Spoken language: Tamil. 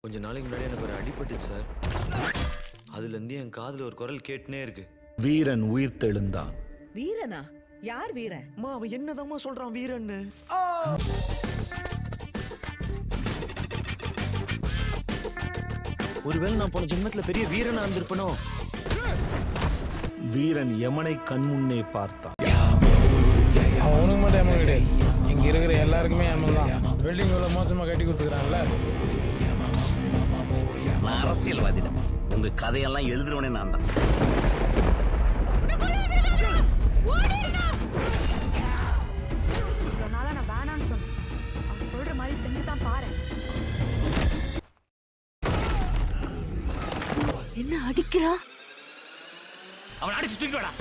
கொஞ்ச நாளைக்கு முன்னாடி எனக்கு ஒரு அடிபட்டுச்சு சார். அதுலேருந்து என் காதில் ஒரு குரல் கேட்டுனே இருக்கு. வீரன் உயிர் தெழுந்தான். வீரனா? யார் வீரன்? அம்மா அவன் என்னதாம்மா சொல்றான் வீரன்னு? ஒருவேளை நான் போன ஜென்மத்துல பெரிய வீரனா இருந்திருப்பனோ? வீரன் யமனை கண்முன்னே பார்த்தான். அவனுக்கு மட்டும் யமன் கிடையாது, இங்க இருக்கிற எல்லாருக்குமே யமன் தான். பில்டிங் இவ்வளவு மோசமா கட்டி கொடுத்துக்கிறான்ல. நான் அரசியல்வாதி தான், உங்க கதையெல்லாம் எழுதுறவனே நான் தான். நான் வேணான்னு சொன்னேன், அவன் சொல்ற மாதிரி செஞ்சுதான் பாரு. என்ன அடிக்கிறா? அவன் அடிச்சு தூக்கிட்டு வாடா.